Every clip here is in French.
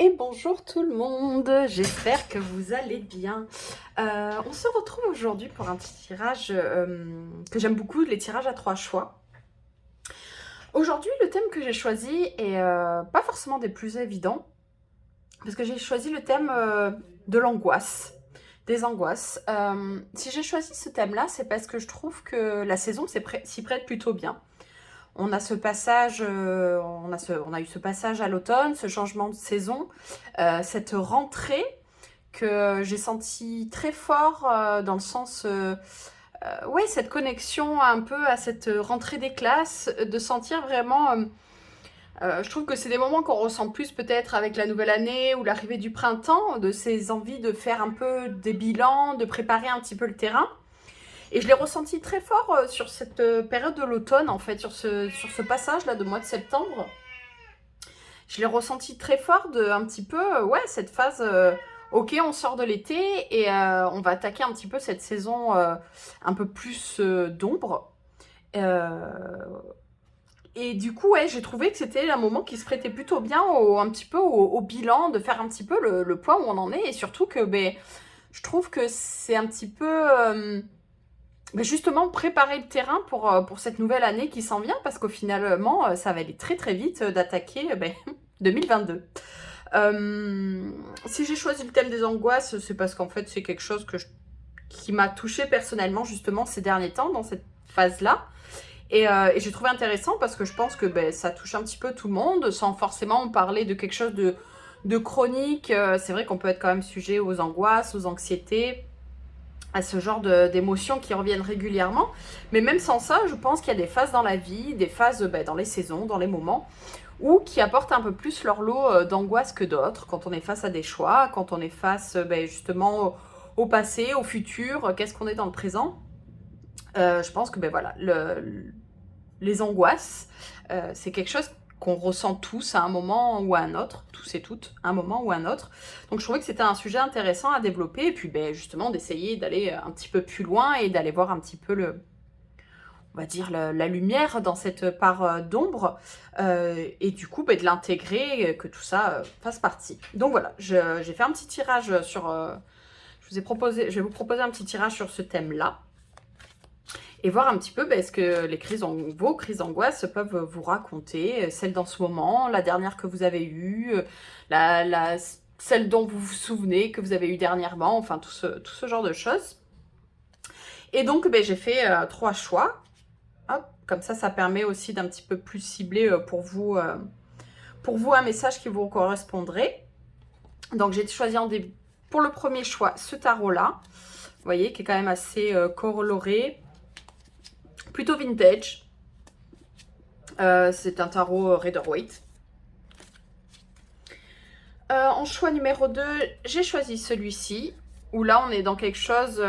Et bonjour tout le monde, j'espère que vous allez bien. On se retrouve aujourd'hui pour un petit tirage que j'aime beaucoup, les tirages à 3 choix. Aujourd'hui, le thème que j'ai choisi est pas forcément des plus évidents, parce que j'ai choisi le thème de l'angoisse, des angoisses. Si j'ai choisi ce thème-là, c'est parce que je trouve que la saison s'y prête plutôt bien. On a ce passage, on a eu ce passage à l'automne, ce changement de saison, cette rentrée que j'ai senti très fort dans le sens, ouais, cette connexion un peu à cette rentrée des classes, de sentir vraiment. Je trouve que c'est des moments qu'on ressent plus peut-être avec la nouvelle année ou l'arrivée du printemps, de ces envies de faire un peu des bilans, de préparer un petit peu le terrain. Et je l'ai ressenti très fort sur cette période de l'automne, en fait, sur ce passage-là de mois de septembre. Je l'ai ressenti très fort de un petit peu, ouais, cette phase, ok, on sort de l'été et on va attaquer un petit peu cette saison un peu plus d'ombre. Euh, et du coup, ouais, j'ai trouvé que c'était un moment qui se prêtait plutôt bien un petit peu au bilan, de faire un petit peu le point où on en est. Et surtout que ben, je trouve que c'est un petit peu ben justement préparer le terrain pour cette nouvelle année qui s'en vient, parce qu'au finalement, ça va aller très très vite d'attaquer ben, 2022. Si j'ai choisi le thème des angoisses, c'est parce qu'en fait c'est quelque chose qui m'a touchée personnellement justement ces derniers temps dans cette phase-là. Et j'ai trouvé intéressant parce que je pense que ben, ça touche un petit peu tout le monde sans forcément parler de quelque chose de chronique. C'est vrai qu'on peut être quand même sujet aux angoisses, aux anxiétés, à ce genre d'émotions qui reviennent régulièrement. Mais même sans ça, je pense qu'il y a des phases dans la vie, des phases ben, dans les saisons, dans les moments, ou qui apportent un peu plus leur lot d'angoisse que d'autres, quand on est face à des choix, quand on est face ben, justement au passé, au futur, qu'est-ce qu'on est dans le présent. Je pense que ben, voilà, les angoisses, c'est quelque chose qu'on ressent tous à un moment ou à un autre, tous et toutes, à un moment ou à un autre. Donc je trouvais que c'était un sujet intéressant à développer, et puis ben, justement d'essayer d'aller un petit peu plus loin et d'aller voir un petit peu on va dire la lumière dans cette part d'ombre, et du coup ben, de l'intégrer, que tout ça fasse partie. Donc voilà, j'ai fait un petit tirage sur... je vais vous proposer un petit tirage sur ce thème-là, et voir un petit peu ce que vos crises d'angoisse peuvent vous raconter, celle dans ce moment, la dernière que vous avez eue, celle dont vous vous souvenez que vous avez eue dernièrement, enfin tout ce genre de choses. Et donc j'ai fait 3 choix. Hop, comme ça permet aussi d'un petit peu plus cibler pour vous un message qui vous correspondrait. Donc j'ai choisi pour le premier choix ce tarot-là, vous voyez, qui est quand même assez coloré, plutôt vintage. C'est un tarot Rider-Waite. En choix numéro 2, j'ai choisi celui-ci, où là on est dans quelque chose...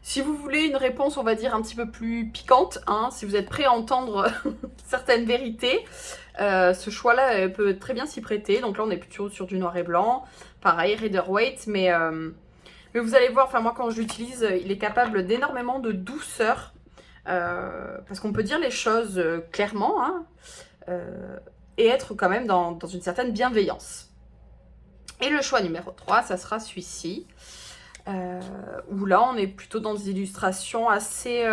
si vous voulez une réponse, on va dire, un petit peu plus piquante, hein, si vous êtes prêt à entendre certaines vérités, ce choix-là peut très bien s'y prêter. Donc là on est plutôt sur du noir et blanc. Pareil, Rider-Waite, mais vous allez voir, enfin moi quand je l'utilise, il est capable d'énormément de douceur. Parce qu'on peut dire les choses clairement, hein, et être quand même dans une certaine bienveillance. Et le choix numéro 3, ça sera celui-ci, où là on est plutôt dans des illustrations assez,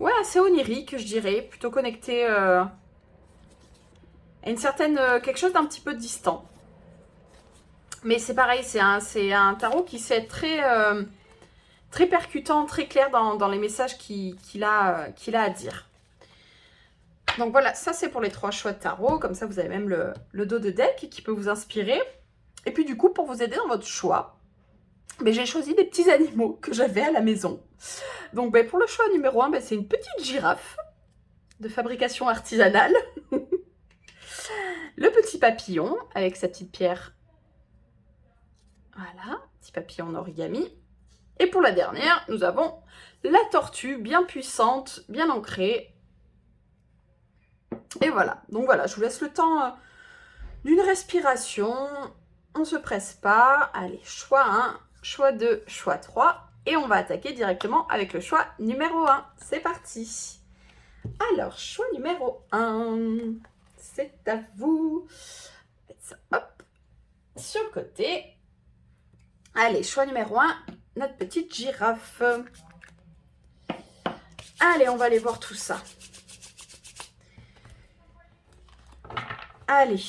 ouais, assez oniriques, je dirais, plutôt connectées à une certaine, quelque chose d'un petit peu distant. Mais c'est pareil, c'est un tarot qui sait être très percutant, très clair dans les messages qu'il a à dire. Donc voilà, ça c'est pour les 3 choix de tarot. Comme ça, vous avez même le dos de deck qui peut vous inspirer. Et puis du coup, pour vous aider dans votre choix, j'ai choisi des petits animaux que j'avais à la maison. Donc pour le choix numéro 1, c'est une petite girafe de fabrication artisanale. Le petit papillon avec sa petite pierre. Voilà, petit papillon en origami. Et pour la dernière, nous avons la tortue, bien puissante, bien ancrée. Et voilà, donc voilà, je vous laisse le temps d'une respiration. On ne se presse pas. Allez, choix 1, choix 2, choix 3. Et on va attaquer directement avec le choix numéro 1. C'est parti. Alors, choix numéro 1. C'est à vous. Faites ça. sur le côté. Allez, choix numéro 1, notre petite girafe. Allez, on va aller voir tout ça. Allez,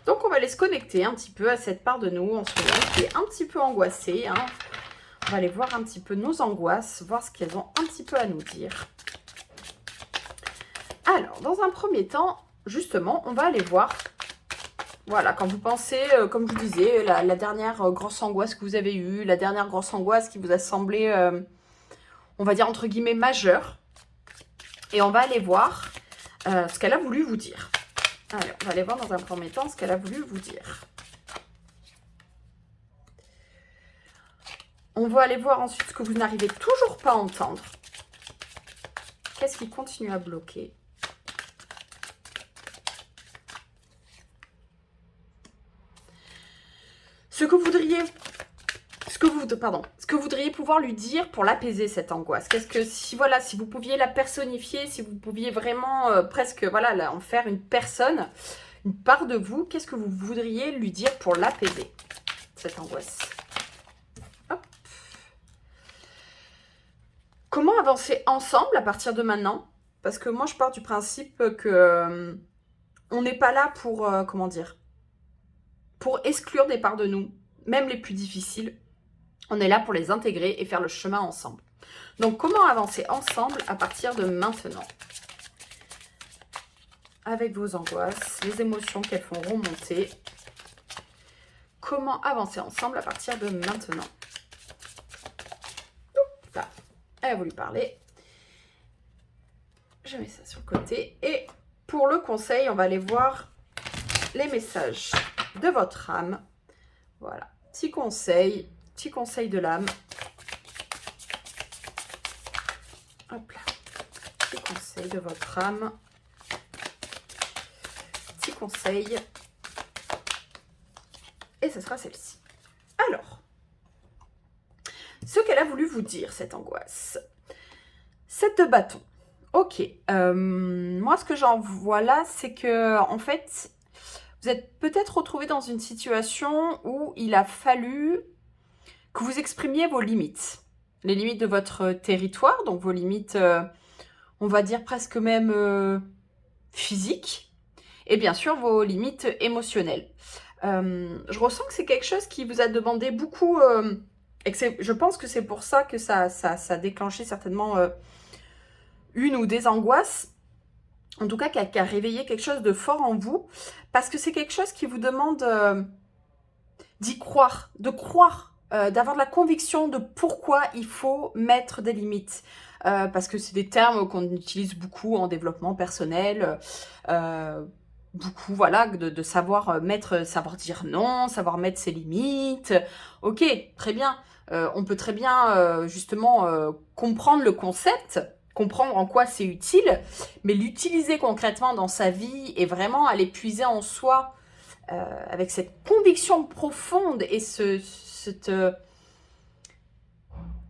donc on va aller se connecter un petit peu à cette part de nous en ce moment qui est un petit peu angoissée. Hein. On va aller voir un petit peu nos angoisses, voir ce qu'elles ont un petit peu à nous dire. Alors, dans un premier temps, justement, on va aller voir, voilà, quand vous pensez, comme je vous disais, la dernière grosse angoisse que vous avez eue, la dernière grosse angoisse qui vous a semblé, on va dire entre guillemets, majeure. Et on va aller voir ce qu'elle a voulu vous dire. Allez, on va aller voir dans un premier temps ce qu'elle a voulu vous dire. On va aller voir ensuite ce que vous n'arrivez toujours pas à entendre. Qu'est-ce qui continue à bloquer? Ce que vous voudriez pouvoir lui dire pour l'apaiser, cette angoisse. Qu'est-ce que, si vous pouviez la personnifier, si vous pouviez vraiment presque, voilà, en faire une personne, une part de vous, qu'est-ce que vous voudriez lui dire pour l'apaiser, cette angoisse? Hop. Comment avancer ensemble à partir de maintenant? Parce que moi, je pars du principe que on n'est pas là pour, comment dire, pour exclure des parts de nous, même les plus difficiles. On est là pour les intégrer et faire le chemin ensemble. Donc, comment avancer ensemble à partir de maintenant? Avec vos angoisses, les émotions qu'elles font remonter. Comment avancer ensemble à partir de maintenant? Là, elle a voulu parler. Je mets ça sur le côté. Et pour le conseil, on va aller voir les messages de votre âme. Voilà, petit conseil de l'âme. Hop là, petit conseil de votre âme. Petit conseil. Et ce sera celle-ci. Alors, ce qu'elle a voulu vous dire, cette angoisse. 7 de bâton. Ok, moi ce que j'en vois là, c'est que en fait, vous êtes peut-être retrouvé dans une situation où il a fallu que vous exprimiez vos limites. Les limites de votre territoire, donc vos limites, on va dire presque même physiques. Et bien sûr, vos limites émotionnelles. Je ressens que c'est quelque chose qui vous a demandé beaucoup, et que je pense que c'est pour ça que ça a déclenché certainement une ou des angoisses, en tout cas qui a réveillé quelque chose de fort en vous, parce que c'est quelque chose qui vous demande d'y croire, d'avoir de la conviction de pourquoi il faut mettre des limites. Parce que c'est des termes qu'on utilise beaucoup en développement personnel, beaucoup, voilà, de savoir savoir dire non, savoir mettre ses limites. Ok, très bien. On peut très bien, justement, comprendre le concept, comprendre en quoi c'est utile, mais l'utiliser concrètement dans sa vie et vraiment aller puiser en soi avec cette conviction profonde et cette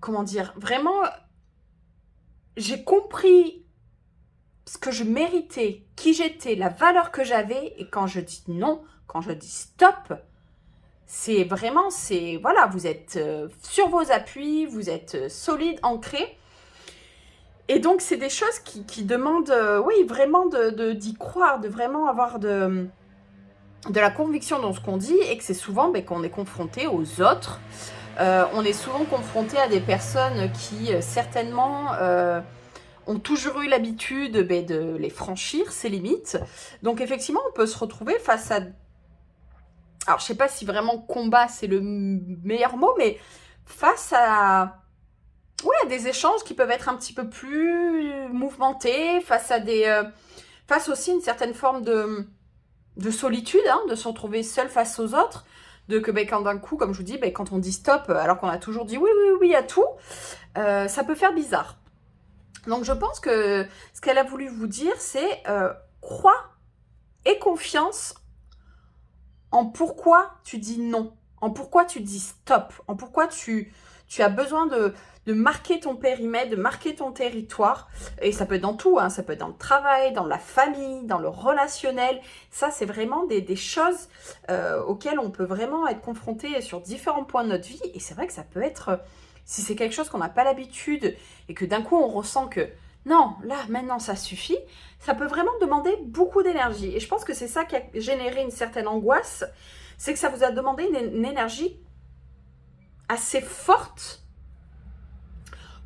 comment dire, vraiment, j'ai compris ce que je méritais, qui j'étais, la valeur que j'avais, et quand je dis non, quand je dis stop, c'est vraiment, voilà, vous êtes sur vos appuis, vous êtes solide, ancré. Et donc, c'est des choses qui demandent, oui, vraiment d'y croire, de vraiment avoir de la conviction dans ce qu'on dit, et que c'est souvent qu'on est confronté aux autres. On est souvent confronté à des personnes qui, certainement, ont toujours eu l'habitude de les franchir, ces limites. Donc, effectivement, on peut se retrouver face à... Alors, je ne sais pas si vraiment combat, c'est le meilleur mot, mais face à... Oui, à des échanges qui peuvent être un petit peu plus mouvementés, face à face aussi à une certaine forme de solitude, hein, de se retrouver seul face aux autres, que quand d'un coup, comme je vous dis, quand on dit stop, alors qu'on a toujours dit oui, oui, oui à tout, ça peut faire bizarre. Donc je pense que ce qu'elle a voulu vous dire, c'est crois et confiance en pourquoi tu dis non, en pourquoi tu dis stop, en pourquoi tu tu as besoin de marquer ton périmètre, de marquer ton territoire. Et ça peut être dans tout, hein, ça peut être dans le travail, dans la famille, dans le relationnel. Ça, c'est vraiment des choses auxquelles on peut vraiment être confronté sur différents points de notre vie. Et c'est vrai que ça peut être, si c'est quelque chose qu'on n'a pas l'habitude et que d'un coup on ressent que non, là, maintenant, ça suffit, ça peut vraiment demander beaucoup d'énergie. Et je pense que c'est ça qui a généré une certaine angoisse, c'est que ça vous a demandé une énergie assez forte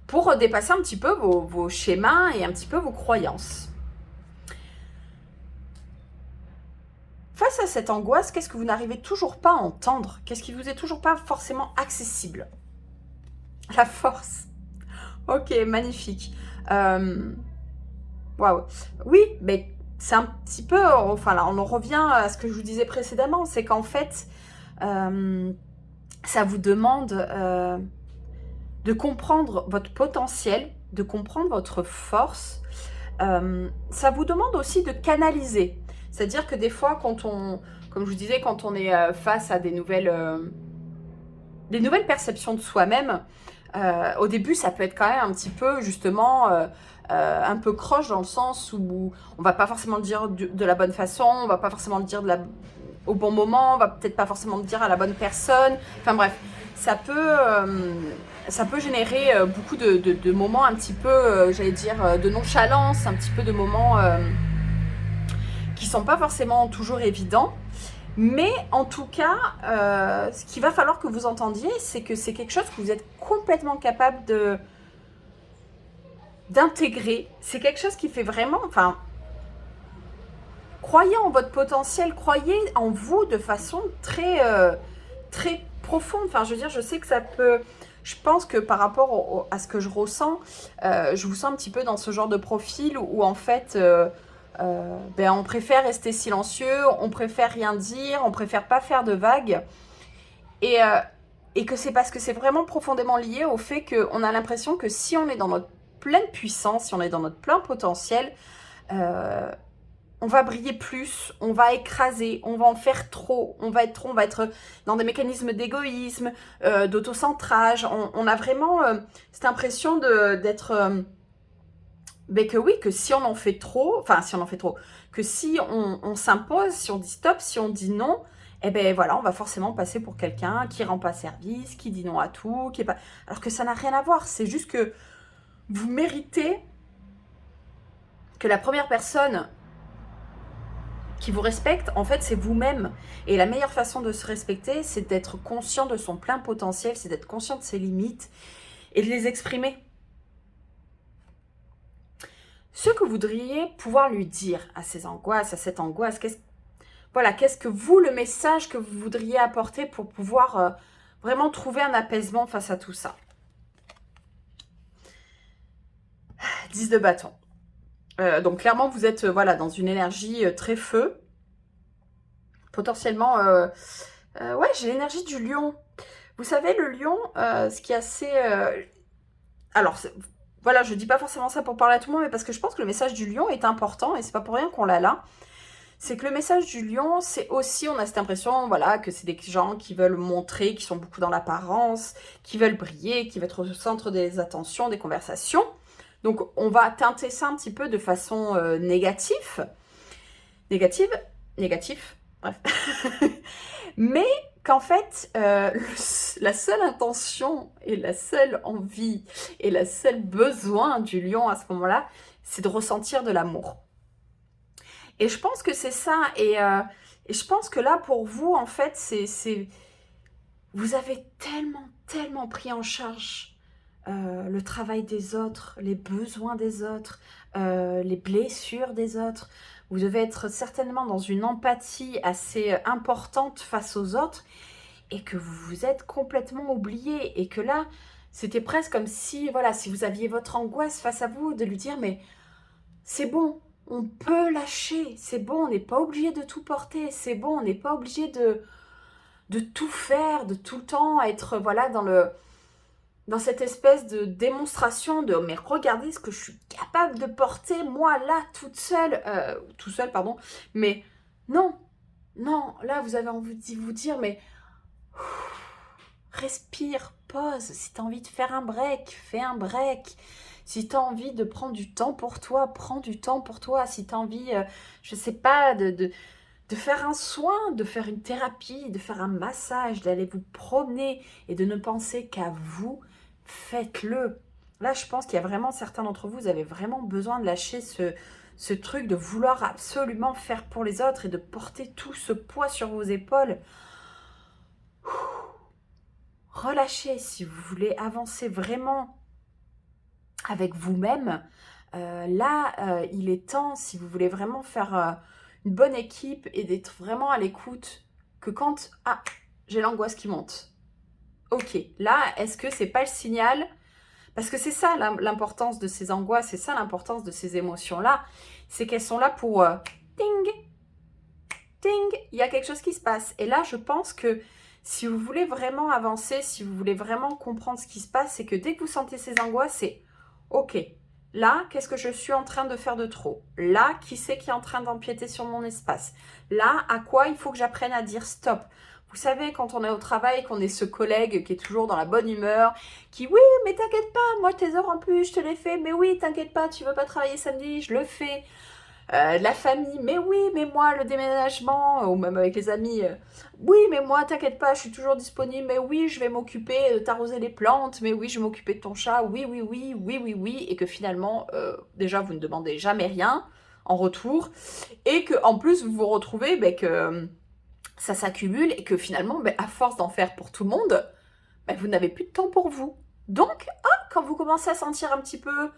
pour dépasser un petit peu vos schémas et un petit peu vos croyances. Face à cette angoisse, qu'est-ce que vous n'arrivez toujours pas à entendre? Qu'est-ce qui vous est toujours pas forcément accessible? La force. Ok, magnifique. Waouh. Oui, mais c'est un petit peu, enfin là, on en revient à ce que je vous disais précédemment, c'est qu'en fait, ça vous demande de comprendre votre potentiel, de comprendre votre force. Ça vous demande aussi de canaliser. C'est-à-dire que des fois, quand on, comme je vous disais, quand on est face à des nouvelles perceptions de soi-même, au début, ça peut être quand même un petit peu, justement, un peu croche dans le sens où on va pas forcément le dire de la bonne façon, on va pas forcément le dire au bon moment, on va peut-être pas forcément le dire à la bonne personne. Enfin bref, ça peut générer beaucoup de moments un petit peu, j'allais dire, de nonchalance, un petit peu de moments qui sont pas forcément toujours évidents. Mais en tout cas, ce qu'il va falloir que vous entendiez, c'est que c'est quelque chose que vous êtes complètement capable d'intégrer. C'est quelque chose qui fait vraiment, enfin, croyez en votre potentiel, croyez en vous de façon très profonde. Enfin, je veux dire, je sais que ça peut, je pense que par rapport à ce que je ressens, je vous sens un petit peu dans ce genre de profil où en fait, on préfère rester silencieux, on préfère rien dire, on préfère pas faire de vagues. Et que c'est parce que c'est vraiment profondément lié au fait qu'on a l'impression que si on est dans notre pleine puissance, si on est dans notre plein potentiel, on va briller plus, on va écraser, on va en faire trop, on va être dans des mécanismes d'égoïsme, d'autocentrage. On a vraiment cette impression d'être... que oui, que si on en fait trop, que si on s'impose, si on dit stop, si on dit non, eh ben voilà, on va forcément passer pour quelqu'un qui rend pas service, qui dit non à tout, qui est pas... Alors que ça n'a rien à voir, c'est juste que vous méritez que la première personne qui vous respecte, en fait, c'est vous-même. Et la meilleure façon de se respecter, c'est d'être conscient de son plein potentiel, c'est d'être conscient de ses limites et de les exprimer. Ce que vous voudriez pouvoir lui dire à ces angoisses, à cette angoisse, qu'est-ce que vous, le message que vous voudriez apporter pour pouvoir vraiment trouver un apaisement face à tout ça? 10 de bâton. Donc clairement, vous êtes dans une énergie très feu. Potentiellement, ouais, j'ai l'énergie du lion. Vous savez, le lion, ce qui est assez... alors, voilà, je dis pas forcément ça pour parler à tout le monde, mais parce que je pense que le message du lion est important, et c'est pas pour rien qu'on l'a là. C'est que le message du lion, c'est aussi, on a cette impression, voilà, que c'est des gens qui veulent montrer, qui sont beaucoup dans l'apparence, qui veulent briller, qui veulent être au centre des attentions, des conversations. Donc, on va teinter ça un petit peu de façon négative, bref. Mais qu'en fait, la seule intention et la seule envie et la seule besoin du lion à ce moment-là, c'est de ressentir de l'amour. Et je pense que c'est ça. Et je pense que là, pour vous, en fait, vous avez tellement pris en charge le travail des autres, les besoins des autres, les blessures des autres. Vous devez être certainement dans une empathie assez importante face aux autres et que vous vous êtes complètement oublié et que là, c'était presque comme si, voilà, si vous aviez votre angoisse face à vous, de lui dire, mais c'est bon, on peut lâcher, c'est bon, on n'est pas obligé de tout porter, c'est bon, on n'est pas obligé de tout faire, de tout le temps être, voilà, dans cette espèce de démonstration de « mais regardez ce que je suis capable de porter, moi, là, tout seul, pardon. Mais non, là, vous avez envie de vous dire « mais respire, pause. Si tu as envie de faire un break, fais un break. Si tu as envie de prendre du temps pour toi, prends du temps pour toi. Si tu as envie, je sais pas, de faire un soin, de faire une thérapie, de faire un massage, d'aller vous promener et de ne penser qu'à vous, faites-le. Là, je pense qu'il y a vraiment certains d'entre vous, vous avez vraiment besoin de lâcher ce truc de vouloir absolument faire pour les autres et de porter tout ce poids sur vos épaules. Relâchez si vous voulez avancer vraiment avec vous-même. Il est temps, si vous voulez vraiment faire une bonne équipe et d'être vraiment à l'écoute, que quand « Ah, j'ai l'angoisse qui monte. » Ok, là, est-ce que c'est pas le signal? Parce que c'est ça l'importance de ces angoisses, c'est ça l'importance de ces émotions-là, c'est qu'elles sont là pour ding, ding, il y a quelque chose qui se passe. Et là, je pense que si vous voulez vraiment avancer, si vous voulez vraiment comprendre ce qui se passe, c'est que dès que vous sentez ces angoisses, c'est ok, là, qu'est-ce que je suis en train de faire de trop? Là, qui c'est qui est en train d'empiéter sur mon espace? Là, à quoi il faut que j'apprenne à dire stop? Vous savez, quand on est au travail, qu'on est ce collègue qui est toujours dans la bonne humeur, qui, oui, mais t'inquiète pas, moi, tes heures en plus, je te les fais, mais oui, t'inquiète pas, tu veux pas travailler samedi, je le fais. La famille, mais oui, mais moi, le déménagement, ou même avec les amis, oui, mais moi, t'inquiète pas, je suis toujours disponible, mais oui, je vais m'occuper de t'arroser les plantes, mais oui, je vais m'occuper de ton chat, oui, oui, oui, oui, oui, oui, et que finalement, déjà, vous ne demandez jamais rien en retour, et que en plus, vous vous retrouvez que ça s'accumule, et que finalement, à force d'en faire pour tout le monde, vous n'avez plus de temps pour vous. Donc, quand vous commencez à sentir un petit peu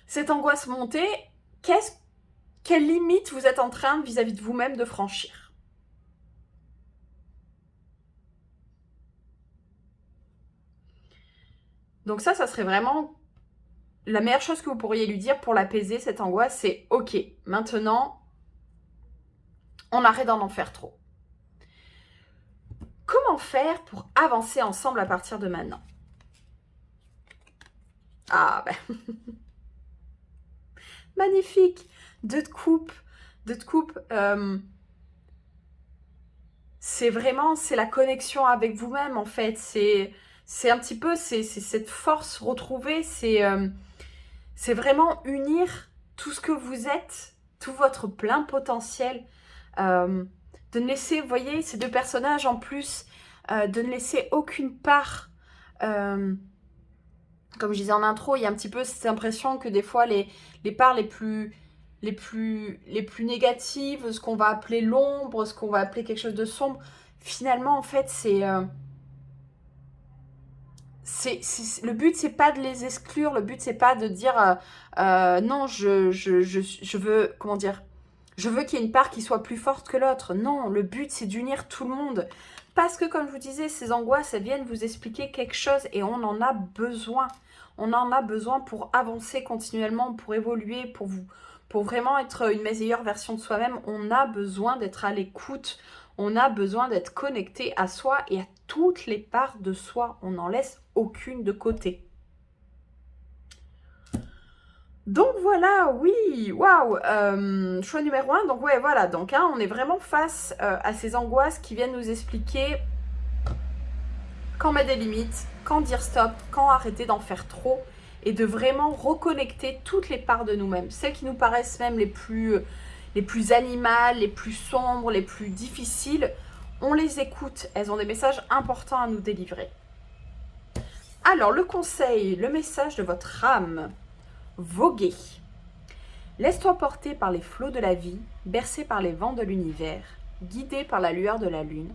cette angoisse monter, quelle limite vous êtes en train vis-à-vis de vous-même de franchir? Donc ça serait vraiment la meilleure chose que vous pourriez lui dire pour l'apaiser, cette angoisse, c'est ok, maintenant, on arrête d'en faire trop. Comment faire pour avancer ensemble à partir de maintenant? Ah ben, magnifique, deux de coupe, c'est vraiment, c'est la connexion avec vous-même en fait, c'est un petit peu, c'est cette force retrouvée, c'est vraiment unir tout ce que vous êtes, tout votre plein potentiel, de ne laisser, vous voyez, ces deux personnages en plus, de ne laisser aucune part, comme je disais en intro, il y a un petit peu cette impression que des fois les parts les plus négatives, ce qu'on va appeler l'ombre, ce qu'on va appeler quelque chose de sombre, finalement en fait le but c'est pas de les exclure, le but c'est pas de dire non je veux, comment dire, je veux qu'il y ait une part qui soit plus forte que l'autre. Non, le but c'est d'unir tout le monde. Parce que comme je vous disais, ces angoisses, elles viennent vous expliquer quelque chose et on en a besoin. On en a besoin pour avancer continuellement, pour évoluer, pour vraiment être une meilleure version de soi-même. On a besoin d'être à l'écoute. On a besoin d'être connecté à soi et à toutes les parts de soi. On n'en laisse aucune de côté. Donc voilà, oui, waouh, choix numéro 1, donc ouais, voilà, donc on est vraiment face à ces angoisses qui viennent nous expliquer quand mettre des limites, quand dire stop, quand arrêter d'en faire trop, et de vraiment reconnecter toutes les parts de nous-mêmes, celles qui nous paraissent même les plus animales, les plus sombres, les plus difficiles, on les écoute, elles ont des messages importants à nous délivrer. Alors, le conseil, le message de votre âme, voguer. Laisse-toi porter par les flots de la vie, bercé par les vents de l'univers, guidé par la lueur de la lune.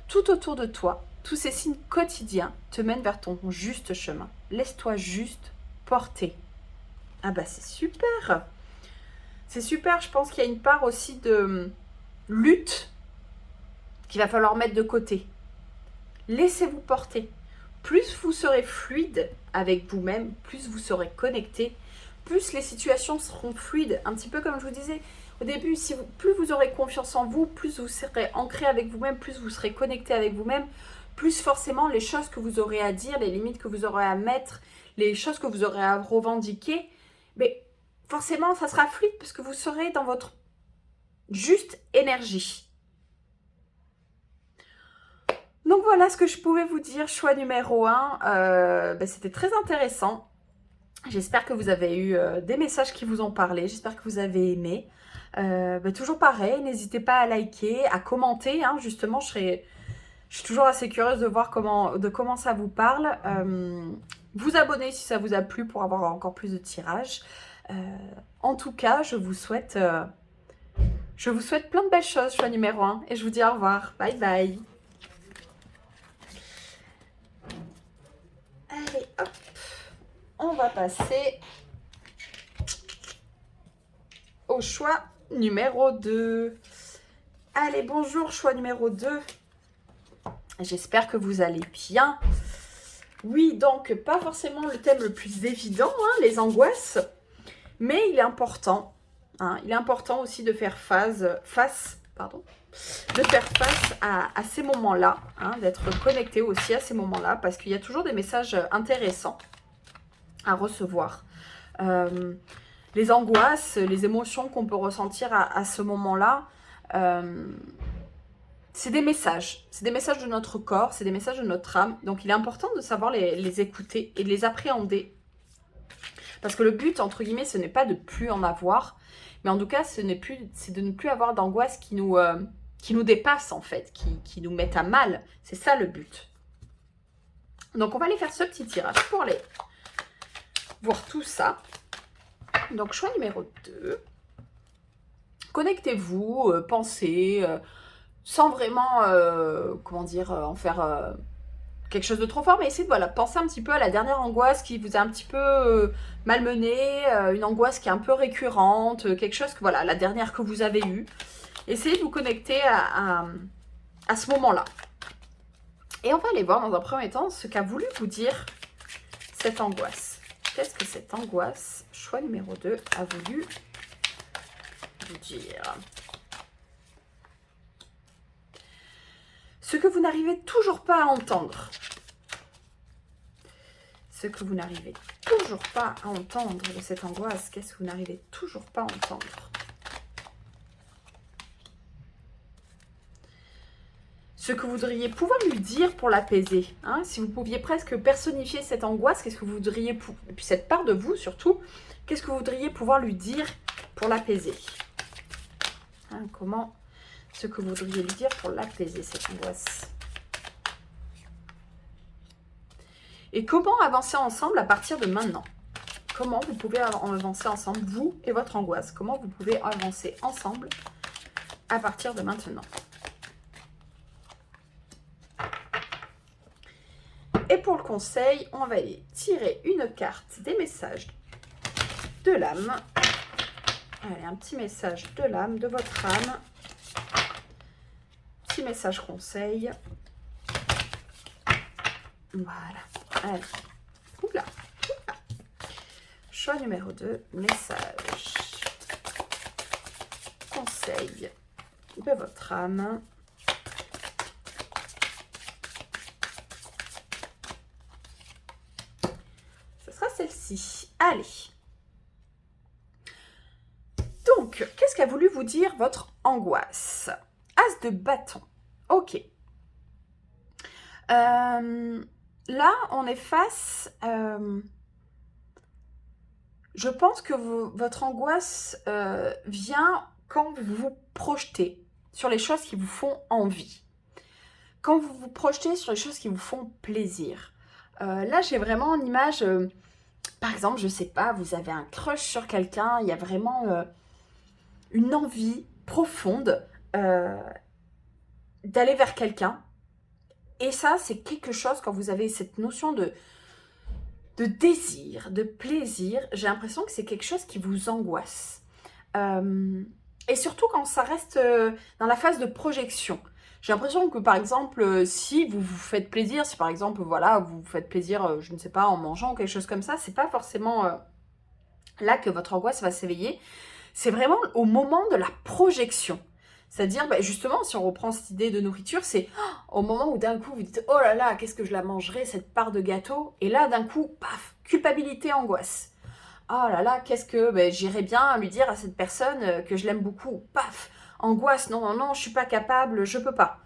Tout autour de toi, tous ces signes quotidiens te mènent vers ton juste chemin. Laisse-toi juste porter. Ah bah c'est super. C'est super, je pense qu'il y a une part aussi de lutte qu'il va falloir mettre de côté. Laissez-vous porter. Plus vous serez fluide avec vous-même, plus vous serez connecté, plus les situations seront fluides. Un petit peu comme je vous disais au début, plus vous aurez confiance en vous, plus vous serez ancré avec vous-même, plus vous serez connecté avec vous-même, plus forcément les choses que vous aurez à dire, les limites que vous aurez à mettre, les choses que vous aurez à revendiquer, mais forcément ça sera fluide parce que vous serez dans votre juste énergie. Donc voilà ce que je pouvais vous dire. Choix numéro 1, c'était très intéressant. J'espère que vous avez eu des messages qui vous ont parlé. J'espère que vous avez aimé. Toujours pareil, n'hésitez pas à liker, à commenter. Hein, justement, je suis toujours assez curieuse de voir comment ça vous parle. Vous abonner si ça vous a plu pour avoir encore plus de tirages. En tout cas, je vous souhaite plein de belles choses, choix numéro 1. Et je vous dis au revoir. Bye bye. Allez, hop. On va passer au choix numéro 2. Allez, bonjour, choix numéro 2. J'espère que vous allez bien. Oui, donc, pas forcément le thème le plus évident, hein, les angoisses. Mais il est important. Hein, il est important aussi de faire face à ces moments-là. Hein, d'être connecté aussi à ces moments-là. Parce qu'il y a toujours des messages intéressants à recevoir. Les angoisses, les émotions qu'on peut ressentir à ce moment-là, c'est des messages. C'est des messages de notre corps, c'est des messages de notre âme. Donc, il est important de savoir les écouter et de les appréhender. Parce que le but, entre guillemets, ce n'est pas de plus en avoir, mais en tout cas, c'est de ne plus avoir d'angoisse qui nous dépasse, en fait, qui nous mettent à mal. C'est ça le but. Donc, on va aller faire ce petit tirage pour aller voir tout ça. Donc, choix numéro 2. Connectez-vous, pensez, sans vraiment, en faire quelque chose de trop fort, mais essayez de penser un petit peu à la dernière angoisse qui vous a un petit peu malmené, une angoisse qui est un peu récurrente, quelque chose que, la dernière que vous avez eue. Essayez de vous connecter à ce moment-là. Et on va aller voir dans un premier temps ce qu'a voulu vous dire cette angoisse. Qu'est-ce que cette angoisse, choix numéro 2, a voulu vous dire? Ce que vous n'arrivez toujours pas à entendre. Ce que vous n'arrivez toujours pas à entendre de cette angoisse. Qu'est-ce que vous n'arrivez toujours pas à entendre? Ce que vous voudriez pouvoir lui dire pour l'apaiser. Hein, si vous pouviez presque personnifier cette angoisse, qu'est-ce que vous voudriez, et puis cette part de vous surtout, qu'est-ce que vous voudriez pouvoir lui dire pour l'apaiser? Hein, ce que vous voudriez lui dire pour l'apaiser, cette angoisse? Et comment avancer ensemble à partir de maintenant? Comment vous pouvez avancer ensemble, vous et votre angoisse? Comment vous pouvez avancer ensemble à partir de maintenant? Et pour le conseil, on va aller tirer une carte des messages de l'âme. Allez, un petit message de l'âme, de votre âme. Petit message conseil. Voilà. Allez. Oula. Choix numéro 2, message conseil de votre âme. Celle-ci. Allez. Donc, qu'est-ce qu'a voulu vous dire votre angoisse? As de bâton. Ok. Là, on est face... je pense que votre angoisse vient quand vous vous projetez sur les choses qui vous font envie. Quand vous vous projetez sur les choses qui vous font plaisir. Là, j'ai vraiment en image... par exemple, je sais pas, vous avez un crush sur quelqu'un, il y a vraiment une envie profonde d'aller vers quelqu'un. Et ça, c'est quelque chose, quand vous avez cette notion de désir, de plaisir, j'ai l'impression que c'est quelque chose qui vous angoisse. Et surtout quand ça reste dans la phase de projection. J'ai l'impression que, par exemple, si vous vous faites plaisir, si par exemple, voilà, vous vous faites plaisir, je ne sais pas, en mangeant ou quelque chose comme ça, c'est pas forcément là que votre angoisse va s'éveiller. C'est vraiment au moment de la projection. C'est-à-dire, justement, si on reprend cette idée de nourriture, c'est au moment où d'un coup, vous dites « Oh là là, qu'est-ce que je la mangerai, cette part de gâteau ?» Et là, d'un coup, paf, culpabilité, angoisse. « Oh là là, qu'est-ce que j'irais bien lui dire à cette personne que je l'aime beaucoup ?» Paf, angoisse, non, non, non, je suis pas capable, je peux pas.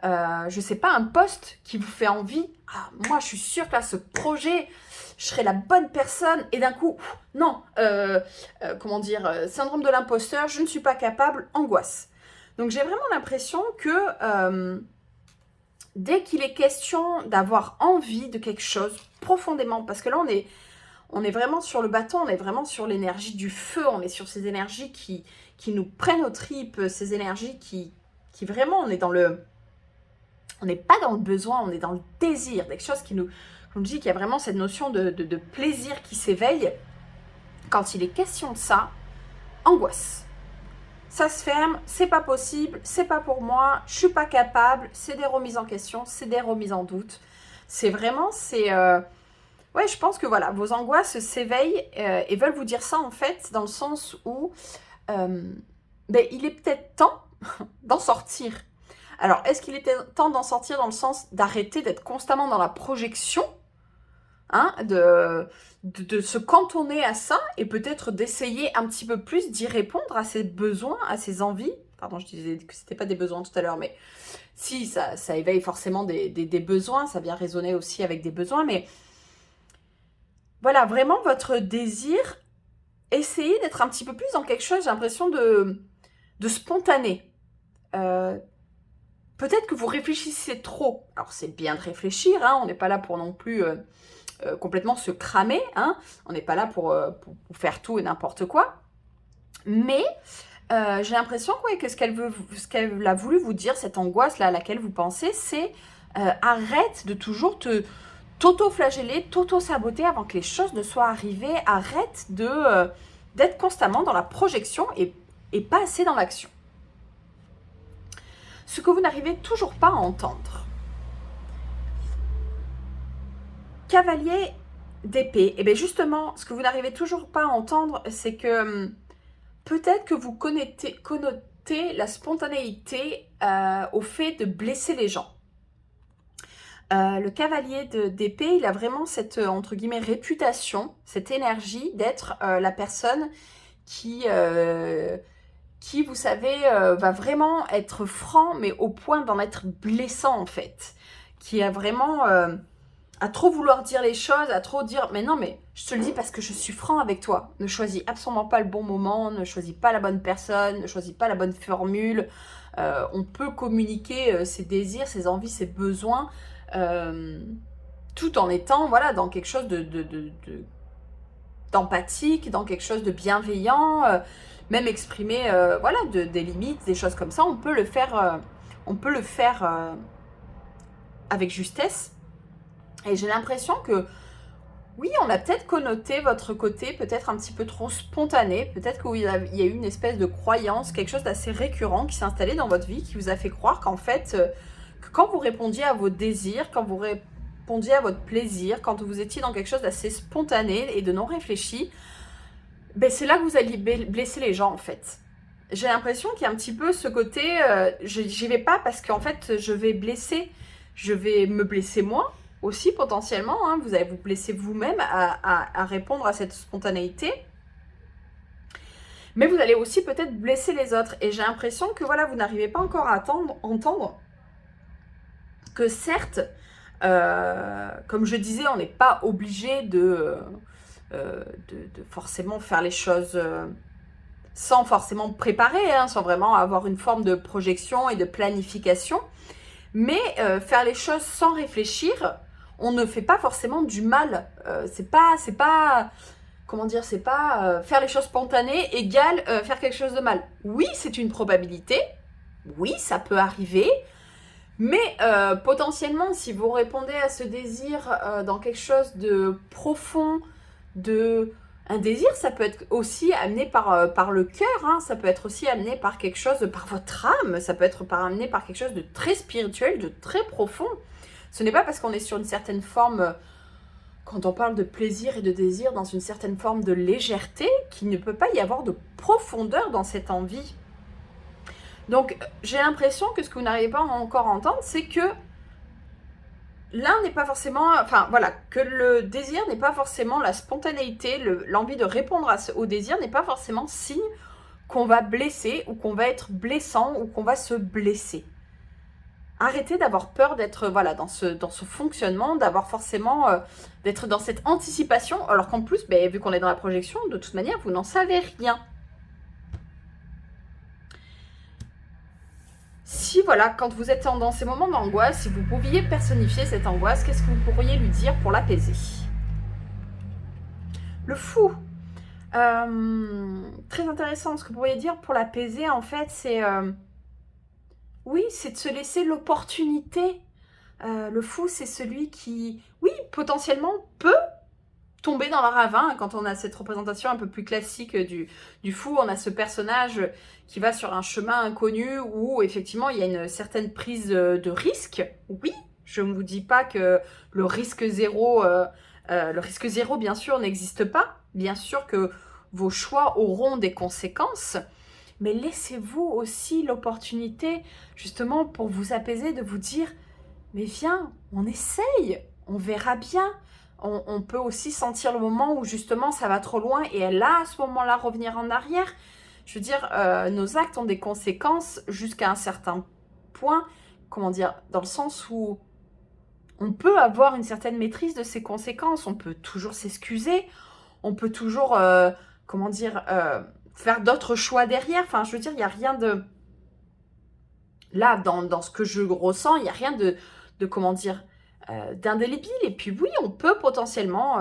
je sais pas, un poste qui vous fait envie. Ah, moi, je suis sûre que là, ce projet, je serai la bonne personne. Et d'un coup, non, comment dire, syndrome de l'imposteur, je ne suis pas capable, angoisse. Donc, j'ai vraiment l'impression que dès qu'il est question d'avoir envie de quelque chose profondément, parce que là, on est vraiment sur le bâton, on est vraiment sur l'énergie du feu, on est sur ces énergies qui nous prennent aux tripes, ces énergies qui vraiment, on est dans le... On n'est pas dans le besoin, on est dans le désir, quelque chose qui nous dit qu'il y a vraiment cette notion de plaisir qui s'éveille. Quand il est question de ça, angoisse. Ça se ferme, c'est pas possible, c'est pas pour moi, je suis pas capable, c'est des remises en question, c'est des remises en doute. C'est vraiment, ouais, je pense que voilà, vos angoisses s'éveillent et veulent vous dire ça en fait, dans le sens où il est peut-être temps d'en sortir. Alors, est-ce qu'il était temps d'en sortir dans le sens d'arrêter d'être constamment dans la projection, hein, de se cantonner à ça et peut-être d'essayer un petit peu plus d'y répondre à ses besoins, à ses envies. Pardon, je disais que c'était pas des besoins tout à l'heure, mais si, ça éveille forcément des besoins, ça vient résonner aussi avec des besoins, mais voilà, vraiment votre désir, essayez d'être un petit peu plus dans quelque chose, j'ai l'impression de spontané. Peut-être que vous réfléchissez trop. Alors, c'est bien de réfléchir, hein, on n'est pas là pour non plus complètement se cramer, hein, on n'est pas là pour faire tout et n'importe quoi. Mais j'ai l'impression que ce qu'elle a voulu vous dire, cette angoisse-là à laquelle vous pensez, c'est arrête de toujours t'auto-flageller, t'auto-saboter avant que les choses ne soient arrivées. Arrête d'être constamment dans la projection et pas assez dans l'action. Ce que vous n'arrivez toujours pas à entendre. Cavalier d'épée. Et bien justement, ce que vous n'arrivez toujours pas à entendre, c'est que peut-être que vous connotez la spontanéité au fait de blesser les gens. Le cavalier d'épée, il a vraiment cette, entre guillemets, réputation, cette énergie d'être la personne qui, vous savez, va vraiment être franc, mais au point d'en être blessant, en fait. Qui a vraiment... à trop vouloir dire les choses, à trop dire « Mais non, mais je te le dis parce que je suis franc avec toi. Ne choisis absolument pas le bon moment, ne choisis pas la bonne personne, ne choisis pas la bonne formule. On peut communiquer ses désirs, ses envies, ses besoins, tout en étant voilà, dans quelque chose d'empathique, dans quelque chose de bienveillant, même exprimer voilà, des limites, des choses comme ça. On peut le faire, avec justesse. Et j'ai l'impression que, oui, on a peut-être connoté votre côté peut-être un petit peu trop spontané. Peut-être qu'il y a eu une espèce de croyance, quelque chose d'assez récurrent qui s'est installé dans votre vie, qui vous a fait croire qu'en fait, que quand vous répondiez à vos désirs, quand vous répondiez à votre plaisir, quand vous étiez dans quelque chose d'assez spontané et de non réfléchi, ben c'est là que vous alliez blesser les gens en fait. J'ai l'impression qu'il y a un petit peu ce côté, j'y vais pas parce qu'en fait, je vais me blesser moi, aussi potentiellement, hein, vous allez vous blesser vous-même à répondre à cette spontanéité, mais vous allez aussi peut-être blesser les autres, et j'ai l'impression que voilà, vous n'arrivez pas encore à entendre que certes, comme je disais, on n'est pas obligé de forcément faire les choses sans forcément préparer, hein, sans vraiment avoir une forme de projection et de planification, mais faire les choses sans réfléchir, on ne fait pas forcément du mal. C'est pas, comment dire, c'est pas faire les choses spontanées égale faire quelque chose de mal. Oui, c'est une probabilité. Oui, ça peut arriver. Mais potentiellement, si vous répondez à ce désir dans quelque chose de profond, un désir, ça peut être aussi amené par le cœur, hein, ça peut être aussi amené par quelque chose, par votre âme, ça peut être amené par quelque chose de très spirituel, de très profond. Ce n'est pas parce qu'on est sur une certaine forme, quand on parle de plaisir et de désir, dans une certaine forme de légèreté, qu'il ne peut pas y avoir de profondeur dans cette envie. Donc, j'ai l'impression que ce que vous n'arrivez pas encore à entendre, c'est que l'un n'est pas forcément... Enfin, voilà, que le désir n'est pas forcément la spontanéité, l'envie de répondre au désir n'est pas forcément signe qu'on va blesser ou qu'on va être blessant ou qu'on va se blesser. Arrêtez d'avoir peur d'être voilà, dans ce fonctionnement, d'avoir forcément d'être dans cette anticipation, alors qu'en plus, ben, vu qu'on est dans la projection, de toute manière, vous n'en savez rien. Si voilà, quand vous êtes dans ces moments d'angoisse, si vous pouviez personnifier cette angoisse, qu'est-ce que vous pourriez lui dire pour l'apaiser? Le fou. Très intéressant. Ce que vous pourriez dire pour l'apaiser, en fait, c'est... oui, c'est de se laisser l'opportunité. Le fou, c'est celui qui, oui, potentiellement peut tomber dans le ravin. Quand on a cette représentation un peu plus classique du fou, on a ce personnage qui va sur un chemin inconnu où effectivement il y a une certaine prise de risque. Oui, je ne vous dis pas que le risque zéro, bien sûr, n'existe pas. Bien sûr que vos choix auront des conséquences, mais laissez-vous aussi l'opportunité justement pour vous apaiser, de vous dire mais viens, on essaye, on verra bien. On peut aussi sentir le moment où justement ça va trop loin et là, à ce moment-là, revenir en arrière. Je veux dire, nos actes ont des conséquences jusqu'à un certain point, comment dire, dans le sens où on peut avoir une certaine maîtrise de ces conséquences, on peut toujours s'excuser, on peut toujours, comment dire, faire d'autres choix derrière. Enfin, je veux dire, il n'y a rien de... Là, dans ce que je ressens, il n'y a rien de comment dire, d'indélébile. Et puis oui, on peut potentiellement,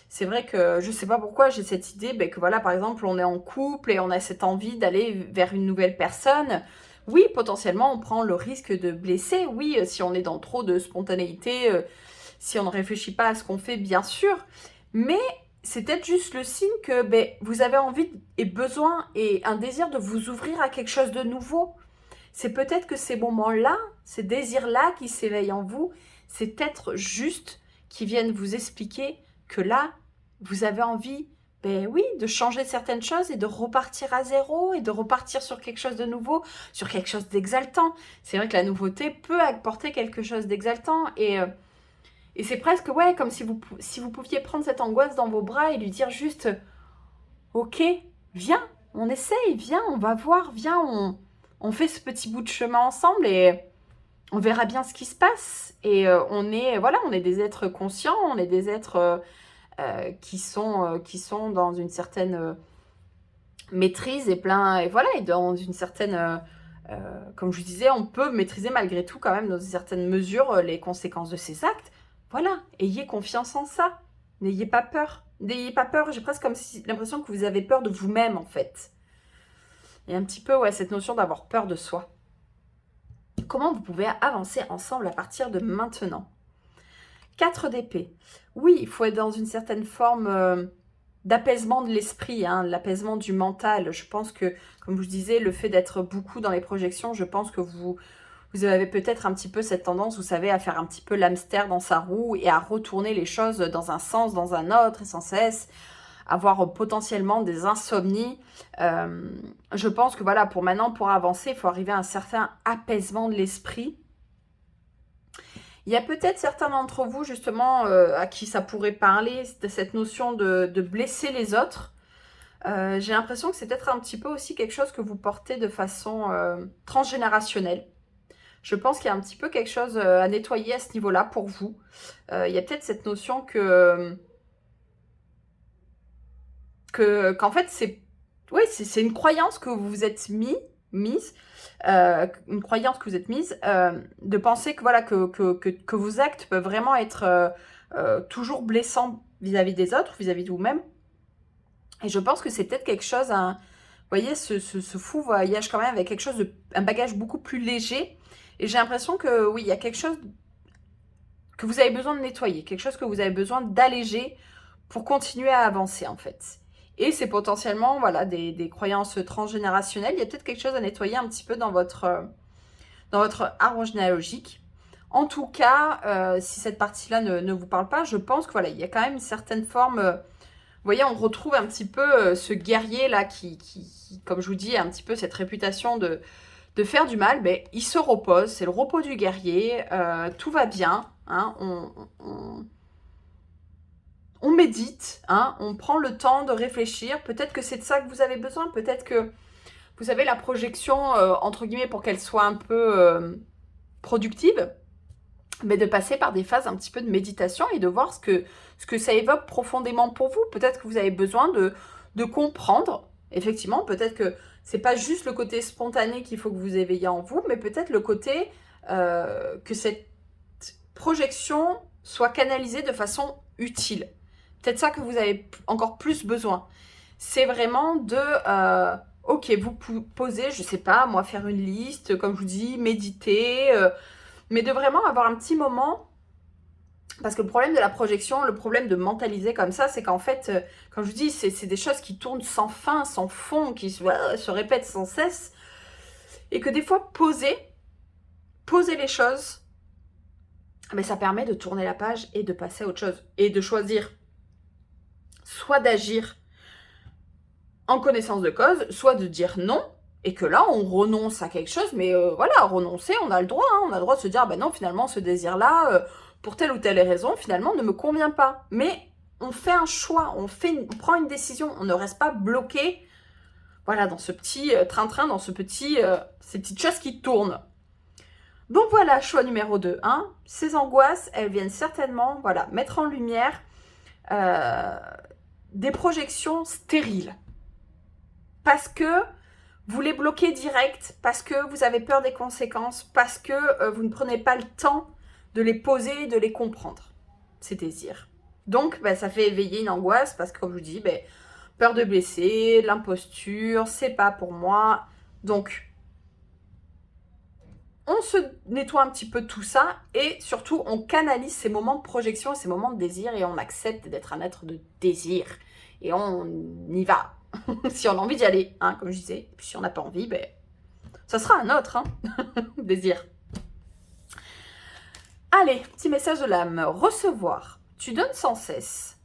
c'est vrai que je sais pas pourquoi j'ai cette idée, ben, que voilà, par exemple, on est en couple et on a cette envie d'aller vers une nouvelle personne. Oui, potentiellement, on prend le risque de blesser. Oui, si on est dans trop de spontanéité, si on ne réfléchit pas à ce qu'on fait, bien sûr. Mais c'est peut-être juste le signe que ben, vous avez envie et besoin et un désir de vous ouvrir à quelque chose de nouveau. C'est peut-être que ces moments-là, ces désirs-là qui s'éveillent en vous, c'est peut-être juste qui viennent vous expliquer que là, vous avez envie, ben oui, de changer certaines choses et de repartir à zéro et de repartir sur quelque chose de nouveau, sur quelque chose d'exaltant. C'est vrai que la nouveauté peut apporter quelque chose d'exaltant et c'est presque, ouais, comme si vous pouviez prendre cette angoisse dans vos bras et lui dire juste, ok, viens, on essaye, viens, on va voir, viens, on fait ce petit bout de chemin ensemble et on verra bien ce qui se passe. Et on est des êtres conscients, on est des êtres qui sont dans une certaine maîtrise et dans une certaine, comme je vous disais, on peut maîtriser malgré tout quand même dans une certaine mesure les conséquences de ses actes. Voilà, ayez confiance en ça. N'ayez pas peur. N'ayez pas peur, j'ai presque l'impression que vous avez peur de vous-même en fait. Il y a un petit peu cette notion d'avoir peur de soi. Comment vous pouvez avancer ensemble à partir de maintenant? 4 d'épée. Oui, il faut être dans une certaine forme d'apaisement de l'esprit, l'apaisement du mental. Je pense que, comme je vous disais, le fait d'être beaucoup dans les projections, je pense que vous avez peut-être un petit peu cette tendance, vous savez, à faire un petit peu l'hamster dans sa roue et à retourner les choses dans un sens, dans un autre, et sans cesse avoir potentiellement des insomnies. Je pense que voilà, pour maintenant, pour avancer, il faut arriver à un certain apaisement de l'esprit. Il y a peut-être certains d'entre vous, justement, à qui ça pourrait parler, de cette notion de blesser les autres. J'ai l'impression que c'est peut-être un petit peu aussi quelque chose que vous portez de façon transgénérationnelle. Je pense qu'il y a un petit peu quelque chose à nettoyer à ce niveau-là pour vous. Il y a peut-être cette notion qu'en fait, c'est une croyance que vous vous êtes mise, une croyance que vous êtes mise, de penser que, voilà, que vos actes peuvent vraiment être toujours blessants vis-à-vis des autres, vis-à-vis de vous-même. Et je pense que c'est peut-être quelque chose, vous voyez, ce fou voyage quand même avec quelque chose un bagage beaucoup plus léger. Et j'ai l'impression que, oui, il y a quelque chose que vous avez besoin de nettoyer, quelque chose que vous avez besoin d'alléger pour continuer à avancer, en fait. Et c'est potentiellement, voilà, des croyances transgénérationnelles. Il y a peut-être quelque chose à nettoyer un petit peu dans votre arbre généalogique. En tout cas, si cette partie-là ne vous parle pas, je pense que voilà, il y a quand même une certaine forme. Vous voyez, on retrouve un petit peu ce guerrier-là qui, comme je vous dis, a un petit peu cette réputation de faire du mal. Mais il se repose, c'est le repos du guerrier, tout va bien. On médite, on prend le temps de réfléchir. Peut-être que c'est de ça que vous avez besoin. Peut-être que vous avez la projection, entre guillemets, pour qu'elle soit un peu productive, mais de passer par des phases un petit peu de méditation et de voir ce que ça évoque profondément pour vous. Peut-être que vous avez besoin de comprendre, effectivement, peut-être que c'est pas juste le côté spontané qu'il faut que vous éveillez en vous, mais peut-être le côté que cette projection soit canalisée de façon utile. Peut-être ça que vous avez encore plus besoin. C'est vraiment de, ok, vous posez, je sais pas, moi, faire une liste, comme je vous dis, méditer, mais de vraiment avoir un petit moment, parce que le problème de la projection, le problème de mentaliser comme ça, c'est qu'en fait, comme je vous dis, c'est des choses qui tournent sans fin, sans fond, qui se répètent sans cesse, et que des fois, poser les choses, mais ça permet de tourner la page et de passer à autre chose, et de choisir soit d'agir en connaissance de cause, soit de dire non, et que là, on renonce à quelque chose, mais voilà, renoncer, on a le droit, hein, on a le droit de se dire, ben non, finalement, ce désir-là, pour telle ou telle raison, finalement, ne me convient pas. Mais on fait un choix, on prend une décision, on ne reste pas bloqué, voilà, dans ce petit train-train, dans ces petites choses qui tournent. Donc voilà, choix numéro 2, hein, ces angoisses, elles viennent certainement, voilà, mettre en lumière des projections stériles. Parce que vous les bloquez direct, parce que vous avez peur des conséquences, parce que vous ne prenez pas le temps de les poser, de les comprendre, ces désirs. Donc, ça fait éveiller une angoisse, parce que comme je vous dis, peur de blesser, l'imposture, c'est pas pour moi. Donc, on se nettoie un petit peu tout ça, et surtout, on canalise ces moments de projection, ces moments de désir, et on accepte d'être un être de désir. Et on y va. Si on a envie d'y aller, hein, comme je disais. Et puis si on n'a pas envie, ça sera un autre désir. Allez, petit message de l'âme. Recevoir. Tu donnes sans cesse.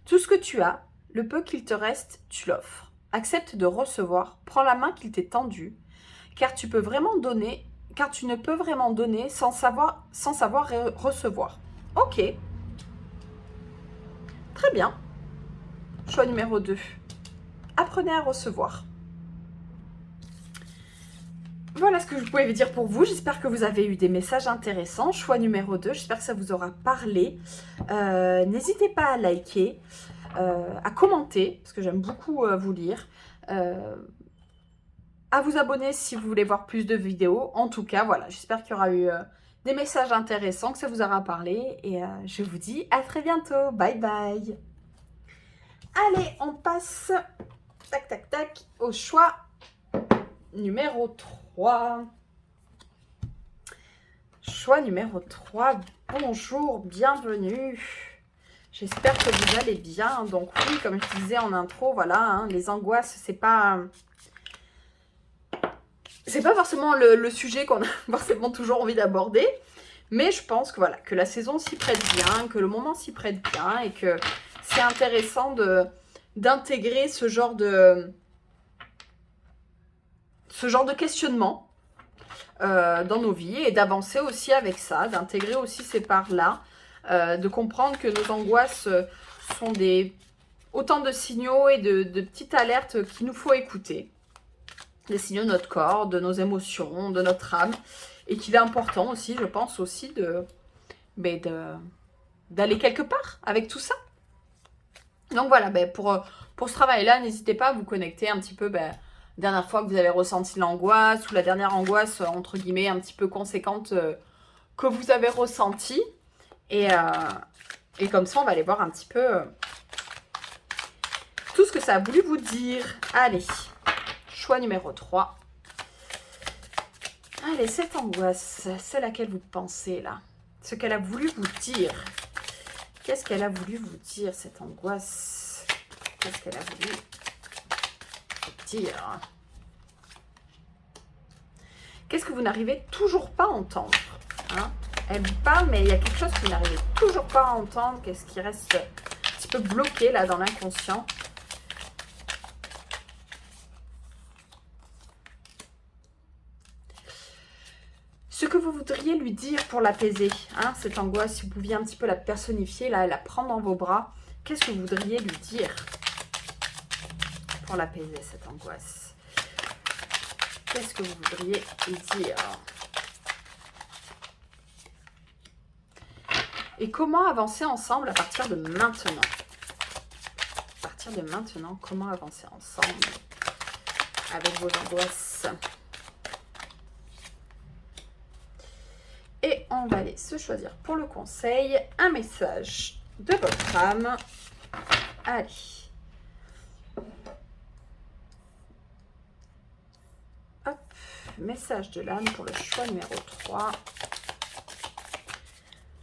Tout ce que tu as, le peu qu'il te reste, tu l'offres. Accepte de recevoir. Prends la main qu'il t'est tendue. Car tu ne peux vraiment donner sans savoir recevoir. Ok. Très bien. Choix numéro 2. Apprenez à recevoir. Voilà ce que je pouvais vous dire pour vous. J'espère que vous avez eu des messages intéressants. Choix numéro 2, j'espère que ça vous aura parlé. N'hésitez pas à liker, à commenter, parce que j'aime beaucoup vous lire. À vous abonner si vous voulez voir plus de vidéos. En tout cas, voilà, j'espère qu'il y aura eu des messages intéressants, que ça vous aura parlé. Et je vous dis à très bientôt. Bye bye. Allez, on passe... Tac, tac, tac, au choix numéro 3. Choix numéro 3. Bonjour, bienvenue. J'espère que vous allez bien. Donc oui, comme je disais en intro, voilà, hein, les angoisses, c'est pas forcément le sujet qu'on a forcément toujours envie d'aborder. Mais je pense que voilà, que la saison s'y prête bien, que le moment s'y prête bien et que c'est intéressant d'intégrer ce genre de questionnement dans nos vies et d'avancer aussi avec ça, d'intégrer aussi ces parts-là, de comprendre que nos angoisses sont autant de signaux et de petites alertes qu'il nous faut écouter, des signaux de notre corps, de nos émotions, de notre âme, et qu'il est important aussi, je pense aussi, d'aller quelque part avec tout ça. Donc voilà, pour ce travail-là, n'hésitez pas à vous connecter un petit peu, dernière fois que vous avez ressenti l'angoisse, ou la dernière angoisse, entre guillemets, un petit peu conséquente que vous avez ressentie. Et comme ça, on va aller voir un petit peu tout ce que ça a voulu vous dire. Allez, choix numéro 3. Allez, cette angoisse, c'est laquelle vous pensez là? Ce qu'elle a voulu vous dire. Qu'est-ce qu'elle a voulu vous dire, cette angoisse? Qu'est-ce qu'elle a voulu vous dire? Qu'est-ce que vous n'arrivez toujours pas à entendre, hein? Elle vous parle, mais il y a quelque chose que vous n'arrivez toujours pas à entendre. Qu'est-ce qui reste un petit peu bloqué là dans l'inconscient? Ce que vous voudriez lui dire pour l'apaiser, hein, cette angoisse, si vous pouviez un petit peu la personnifier, là, la prendre dans vos bras, qu'est-ce que vous voudriez lui dire pour l'apaiser, cette angoisse? Qu'est-ce que vous voudriez lui dire? Et comment avancer ensemble à partir de maintenant? À partir de maintenant, comment avancer ensemble avec vos angoisses? Et on va aller se choisir pour le conseil un message de votre âme. Allez. Hop, message de l'âme pour le choix numéro 3.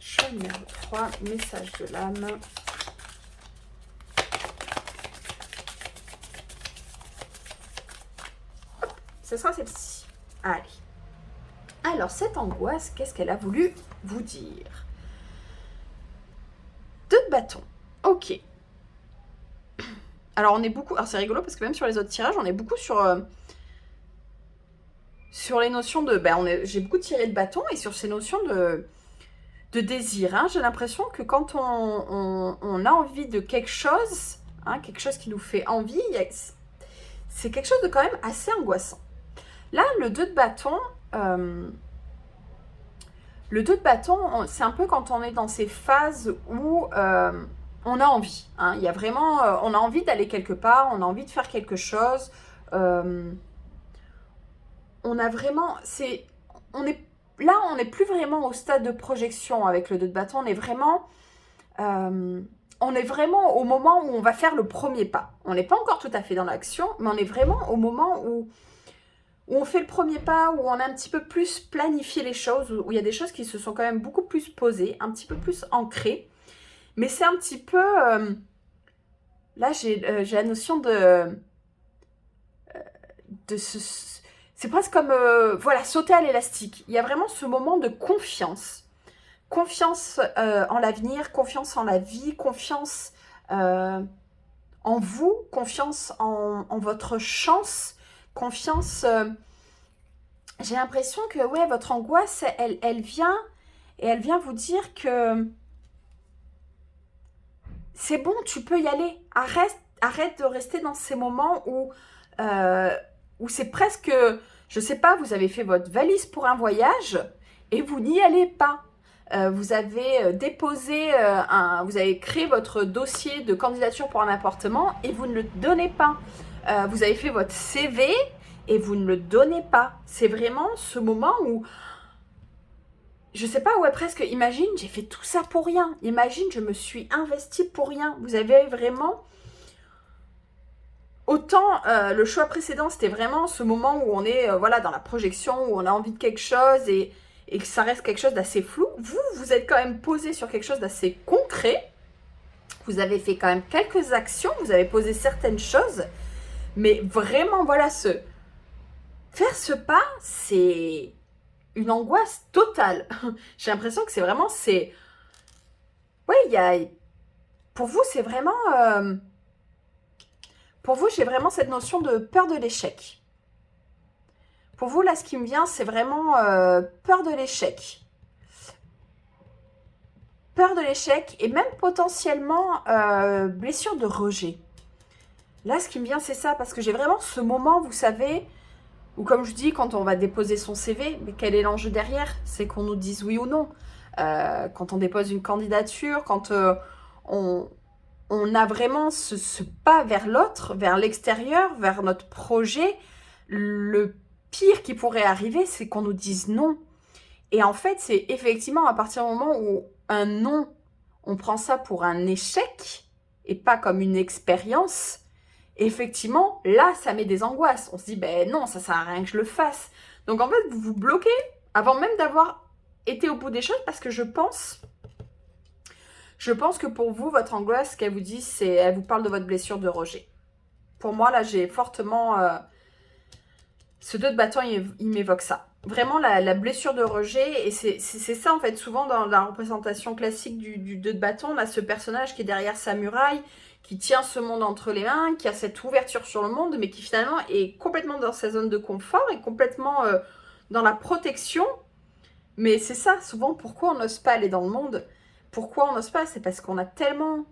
Choix numéro 3, message de l'âme. Hop, ce sera celle-ci. Allez. Alors, cette angoisse, qu'est-ce qu'elle a voulu vous dire? 2 de bâton. Ok. Alors, on est beaucoup... Alors, c'est rigolo parce que même sur les autres tirages, on est beaucoup sur les notions de... j'ai beaucoup tiré de bâton et sur ces notions de désir. Hein. J'ai l'impression que quand on a envie de quelque chose, hein, quelque chose qui nous fait envie, c'est quelque chose de quand même assez angoissant. Là, le 2 de bâton... le 2 de bâton, c'est un peu quand on est dans ces phases où on a envie. Hein. Il y a vraiment, on a envie d'aller quelque part, on a envie de faire quelque chose. On a vraiment, on n'est plus vraiment au stade de projection avec le 2 de bâton. On est vraiment au moment où on va faire le premier pas. On n'est pas encore tout à fait dans l'action, mais on est vraiment au moment où on fait le premier pas, où on a un petit peu plus planifié les choses, où il y a des choses qui se sont quand même beaucoup plus posées, un petit peu plus ancrées. Mais c'est un petit peu... là, j'ai la notion c'est presque comme, voilà, sauter à l'élastique. Il y a vraiment ce moment de confiance. Confiance en l'avenir, confiance en la vie, confiance en vous, confiance en votre chance, confiance... j'ai l'impression que ouais, votre angoisse, elle vient vous dire que c'est bon, tu peux y aller. Arrête de rester dans ces moments où c'est presque, je sais pas, vous avez fait votre valise pour un voyage et vous n'y allez pas. Vous avez déposé, vous avez créé votre dossier de candidature pour un appartement et vous ne le donnez pas. Vous avez fait votre CV et vous ne le donnez pas. C'est vraiment ce moment où, je sais pas, ouais, presque, imagine, j'ai fait tout ça pour rien. Imagine, je me suis investie pour rien. Vous avez vraiment... Autant le choix précédent, c'était vraiment ce moment où on est voilà, dans la projection, où on a envie de quelque chose et que ça reste quelque chose d'assez flou. Vous êtes quand même posé sur quelque chose d'assez concret. Vous avez fait quand même quelques actions, vous avez posé certaines choses. Mais vraiment, voilà, faire ce pas, c'est une angoisse totale. J'ai l'impression que c'est vraiment... Ouais, pour vous, c'est vraiment... Pour vous, j'ai vraiment cette notion de peur de l'échec. Pour vous, là, ce qui me vient, c'est vraiment peur de l'échec. Peur de l'échec et même potentiellement blessure de rejet. Là, ce qui me vient, c'est ça, parce que j'ai vraiment ce moment, vous savez, où comme je dis, quand on va déposer son CV, mais quel est l'enjeu derrière? C'est qu'on nous dise oui ou non. Quand on dépose une candidature, quand on a vraiment ce pas vers l'autre, vers l'extérieur, vers notre projet, le pire qui pourrait arriver, c'est qu'on nous dise non. Et en fait, c'est effectivement à partir du moment où un non, on prend ça pour un échec et pas comme une expérience, effectivement, là, ça met des angoisses. On se dit, ben non, ça sert à rien que je le fasse. Donc en fait, vous vous bloquez avant même d'avoir été au bout des choses parce que je pense que pour vous, votre angoisse, ce qu'elle vous dit, c'est, elle vous parle de votre blessure de rejet. Pour moi, là, j'ai fortement... ce 2 de bâton, il m'évoque ça. Vraiment, la blessure de rejet. Et c'est ça, en fait, souvent, dans la représentation classique du 2 de bâton, on a ce personnage qui est derrière sa muraille, qui tient ce monde entre les mains, qui a cette ouverture sur le monde, mais qui finalement est complètement dans sa zone de confort et complètement dans la protection. Mais c'est ça, souvent, pourquoi on n'ose pas aller dans le monde? Pourquoi on n'ose pas? C'est parce qu'on a tellement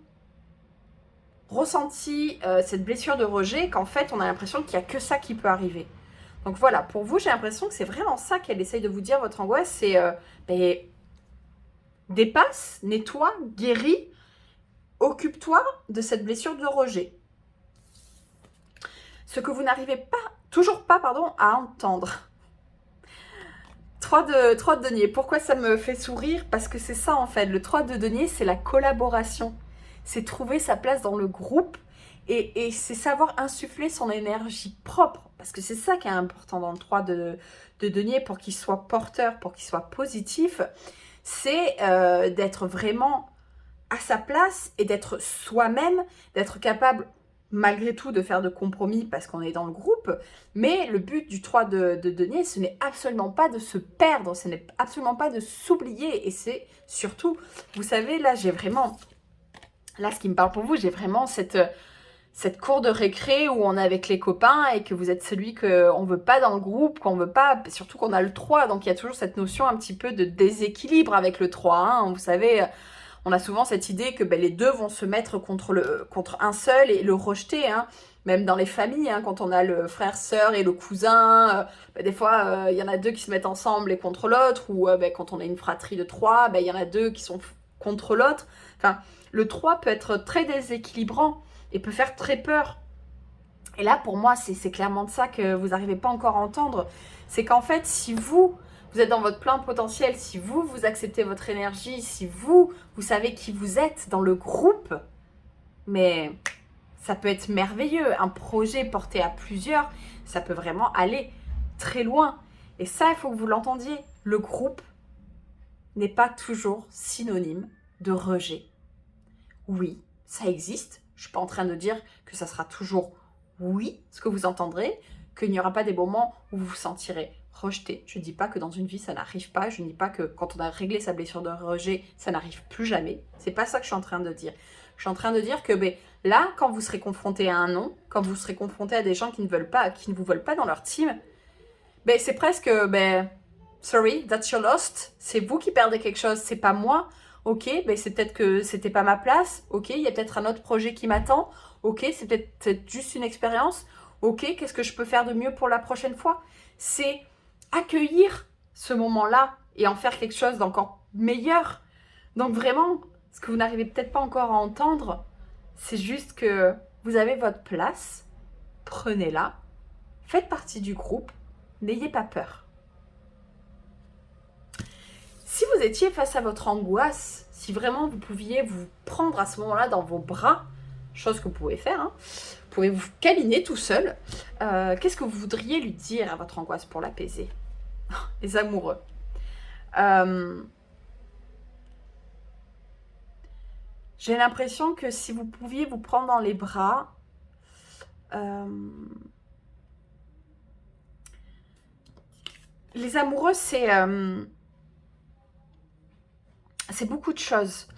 ressenti cette blessure de rejet qu'en fait, on a l'impression qu'il n'y a que ça qui peut arriver. Donc voilà, pour vous, j'ai l'impression que c'est vraiment ça qu'elle essaye de vous dire, votre angoisse, c'est Dépasse, nettoie, guéris, occupe-toi de cette blessure de rejet. Ce que vous n'arrivez toujours pas à entendre. 3 de denier. Pourquoi ça me fait sourire? Parce que c'est ça en fait. Le 3 de denier, c'est la collaboration. C'est trouver sa place dans le groupe et c'est savoir insuffler son énergie propre. Parce que c'est ça qui est important dans le 3 de denier pour qu'il soit porteur, pour qu'il soit positif. C'est d'être vraiment à sa place et d'être soi-même, d'être capable malgré tout de faire de compromis parce qu'on est dans le groupe, mais le but du 3 de denier, ce n'est absolument pas de se perdre, ce n'est absolument pas de s'oublier, et c'est surtout, vous savez, là j'ai vraiment, là ce qui me parle pour vous, j'ai vraiment cette cour de récré où on est avec les copains et que vous êtes celui qu'on ne veut pas dans le groupe, qu'on veut pas, surtout qu'on a le 3, donc il y a toujours cette notion un petit peu de déséquilibre avec le 3, hein, vous savez. On a souvent cette idée que les deux vont se mettre contre un seul et le rejeter, hein. Même dans les familles, hein, quand on a le frère, sœur et le cousin, des fois, il y en a deux qui se mettent ensemble et contre l'autre, ou quand on a une fratrie de 3, il y en a deux qui sont contre l'autre. Enfin, le 3 peut être très déséquilibrant et peut faire très peur. Et là, pour moi, c'est clairement de ça que vous n'arrivez pas encore à entendre. C'est qu'en fait, si vous êtes dans votre plein potentiel, si vous acceptez votre énergie, si vous savez qui vous êtes dans le groupe, mais ça peut être merveilleux. Un projet porté à plusieurs, ça peut vraiment aller très loin. Et ça, il faut que vous l'entendiez. Le groupe n'est pas toujours synonyme de rejet. Oui, ça existe. Je ne suis pas en train de dire que ça sera toujours oui, ce que vous entendrez, qu'il n'y aura pas des moments où vous vous sentirez rejeté. Je ne dis pas que dans une vie, ça n'arrive pas. Je ne dis pas que quand on a réglé sa blessure de rejet, ça n'arrive plus jamais. C'est pas ça que je suis en train de dire. Je suis en train de dire que là, quand vous serez confronté à un non, quand vous serez confronté à des gens qui ne vous veulent pas dans leur team, c'est presque, sorry, that's your lost. C'est vous qui perdez quelque chose, c'est pas moi. Ok, c'est peut-être que c'était pas ma place. Ok, il y a peut-être un autre projet qui m'attend. Ok, c'est peut-être juste une expérience. Ok, qu'est-ce que je peux faire de mieux pour la prochaine fois? C'est accueillir ce moment-là et en faire quelque chose d'encore meilleur. Donc vraiment, ce que vous n'arrivez peut-être pas encore à entendre, c'est juste que vous avez votre place, prenez-la, faites partie du groupe, n'ayez pas peur. Si vous étiez face à votre angoisse, si vraiment vous pouviez vous prendre à ce moment-là dans vos bras, chose que vous pouvez faire, hein, vous pouvez vous câliner tout seul, qu'est-ce que vous voudriez lui dire à votre angoisse pour l'apaiser? Les amoureux. J'ai l'impression que si vous pouviez vous prendre dans les bras, les amoureux, c'est beaucoup de choses.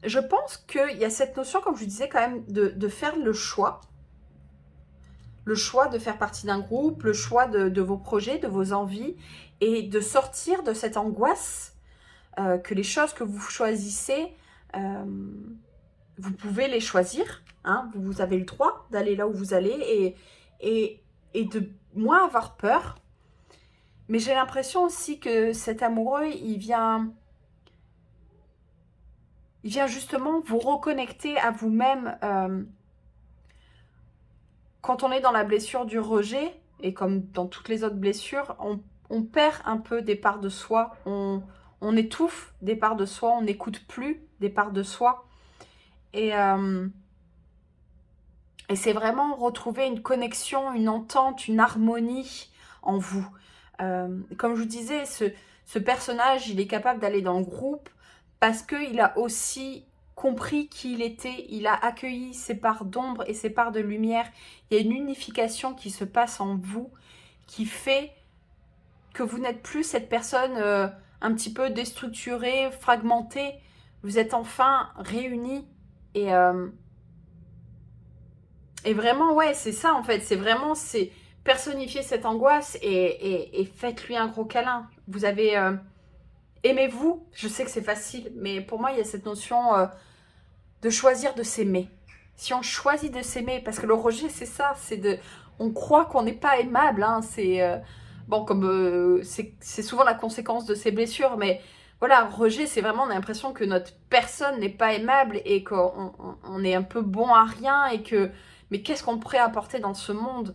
Je pense qu'il y a cette notion, comme je vous disais, quand même, de faire le choix. Le choix de faire partie d'un groupe, le choix de vos projets, de vos envies, et de sortir de cette angoisse que les choses que vous choisissez, vous pouvez les choisir. Hein, vous avez le droit d'aller là où vous allez et de moins avoir peur. Mais j'ai l'impression aussi que cet amoureux, il vient justement vous reconnecter à vous-même. Quand on est dans la blessure du rejet, et comme dans toutes les autres blessures, on perd un peu des parts de soi, on étouffe des parts de soi, on n'écoute plus des parts de soi. Et c'est vraiment retrouver une connexion, une entente, une harmonie en vous. Comme je vous disais, ce personnage, il est capable d'aller dans le groupe parce qu'il a aussi compris qui il était, il a accueilli ses parts d'ombre et ses parts de lumière. Il y a une unification qui se passe en vous, qui fait que vous n'êtes plus cette personne un petit peu déstructurée, fragmentée. Vous êtes enfin réunis et vraiment, ouais, c'est ça en fait. C'est vraiment, personnifier cette angoisse et faites-lui un gros câlin. Vous avez... aimez-vous. Je sais que c'est facile, mais pour moi, il y a cette notion de choisir de s'aimer. Si on choisit de s'aimer, parce que le rejet, c'est ça, on croit qu'on n'est pas aimable, hein, c'est souvent la conséquence de ces blessures, mais voilà, rejet, c'est vraiment, on a l'impression que notre personne n'est pas aimable et qu'on est un peu bon à rien et que, mais qu'est-ce qu'on pourrait apporter dans ce monde?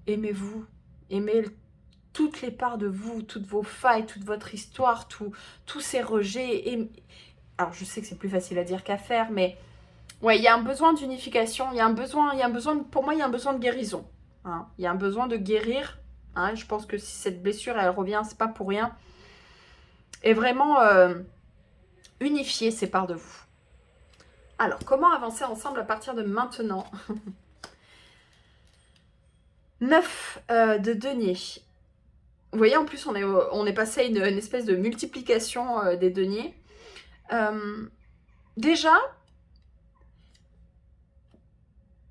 Aimez-vous, aimez toutes les parts de vous, toutes vos failles, toute votre histoire, tous ces rejets. Alors, je sais que c'est plus facile à dire qu'à faire, mais ouais, il y a un besoin d'unification, il y a un besoin, pour moi, il y a un besoin de guérison. Hein. Il y a un besoin de guérir. Hein. Je pense que si cette blessure, elle revient, c'est pas pour rien. Et vraiment unifier ces parts de vous. Alors, comment avancer ensemble à partir de maintenant? 9 de denier. Vous voyez, en plus, on est passé à une espèce de multiplication des deniers. Déjà,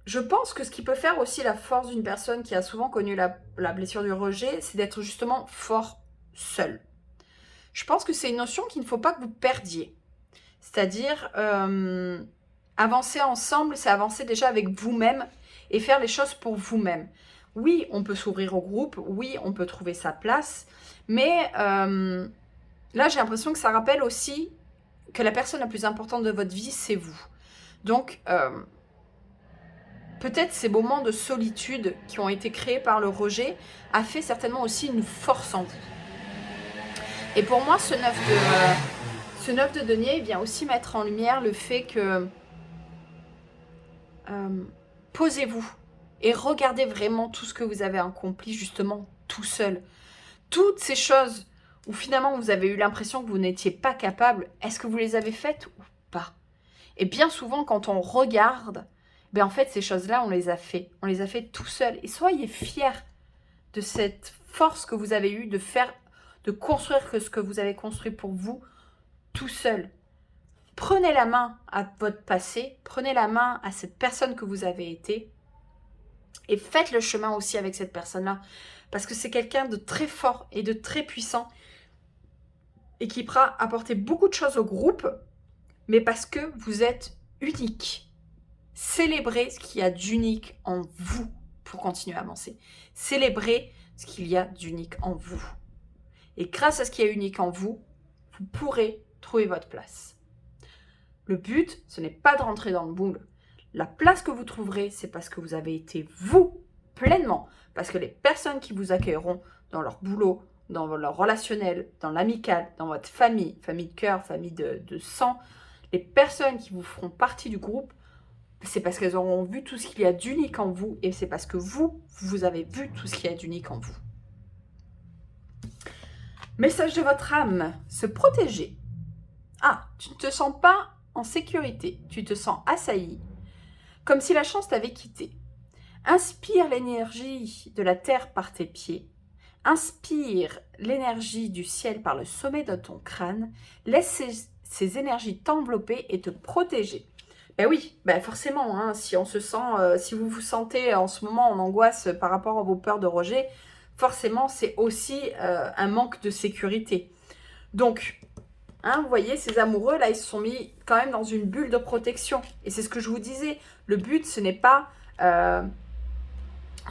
je pense que ce qui peut faire aussi la force d'une personne qui a souvent connu la blessure du rejet, c'est d'être justement fort seul. Je pense que c'est une notion qu'il ne faut pas que vous perdiez. C'est-à-dire, avancer ensemble, c'est avancer déjà avec vous-même et faire les choses pour vous-même. Oui, on peut s'ouvrir au groupe, oui, on peut trouver sa place, mais là, j'ai l'impression que ça rappelle aussi que la personne la plus importante de votre vie, c'est vous. Donc, peut-être ces moments de solitude qui ont été créés par le rejet a fait certainement aussi une force en vous. Et pour moi, ce 9 de denier vient aussi mettre en lumière le fait que posez-vous et regardez vraiment tout ce que vous avez accompli justement tout seul. Toutes ces choses où finalement vous avez eu l'impression que vous n'étiez pas capable, est-ce que vous les avez faites ou pas? Et bien souvent, quand on regarde, ben en fait, ces choses-là, on les a fait. On les a fait tout seul. Et soyez fiers de cette force que vous avez eue de construire ce que vous avez construit pour vous tout seul. Prenez la main à votre passé, prenez la main à cette personne que vous avez été et faites le chemin aussi avec cette personne-là. Parce que c'est quelqu'un de très fort et de très puissant et qui pourra apporter beaucoup de choses au groupe, mais parce que vous êtes unique. Célébrez ce qu'il y a d'unique en vous pour continuer à avancer. Célébrez ce qu'il y a d'unique en vous. Et grâce à ce qu'il y a d'unique en vous, vous pourrez trouver votre place. Le but, ce n'est pas de rentrer dans le moule. La place que vous trouverez, c'est parce que vous avez été vous, pleinement. Parce que les personnes qui vous accueilleront dans leur boulot, dans leur relationnel, dans l'amical, dans votre famille, famille de cœur, famille de sang, les personnes qui vous feront partie du groupe, c'est parce qu'elles auront vu tout ce qu'il y a d'unique en vous et c'est parce que vous avez vu tout ce qu'il y a d'unique en vous. Message de votre âme, se protéger. Ah, tu ne te sens pas en sécurité, tu te sens assailli, comme si la chance t'avait quitté. Inspire l'énergie de la terre par tes pieds. Inspire l'énergie du ciel par le sommet de ton crâne. Laisse ces énergies t'envelopper et te protéger. Ben oui, ben forcément, hein, si vous vous sentez en ce moment en angoisse par rapport à vos peurs de rejet, forcément, c'est aussi un manque de sécurité. Donc, hein, vous voyez, ces amoureux, là, ils se sont mis quand même dans une bulle de protection. Et c'est ce que je vous disais. Le but, ce n'est pas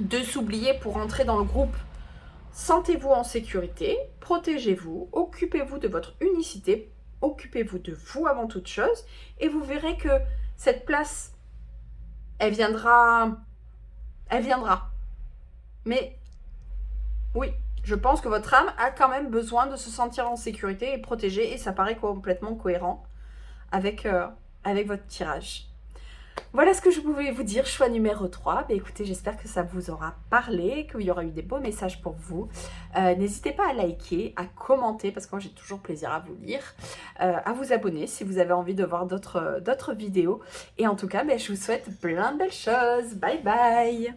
de s'oublier pour entrer dans le groupe. Sentez-vous en sécurité, protégez-vous, occupez-vous de votre unicité, occupez-vous de vous avant toute chose, et vous verrez que cette place, elle viendra. Mais oui, je pense que votre âme a quand même besoin de se sentir en sécurité et protégée, et ça paraît complètement cohérent avec votre tirage. Voilà ce que je pouvais vous dire, choix numéro 3. Ben écoutez, j'espère que ça vous aura parlé, qu'il y aura eu des beaux messages pour vous. N'hésitez pas à liker, à commenter, parce que moi j'ai toujours plaisir à vous lire, à vous abonner si vous avez envie de voir d'autres vidéos. Et en tout cas, ben, je vous souhaite plein de belles choses. Bye bye!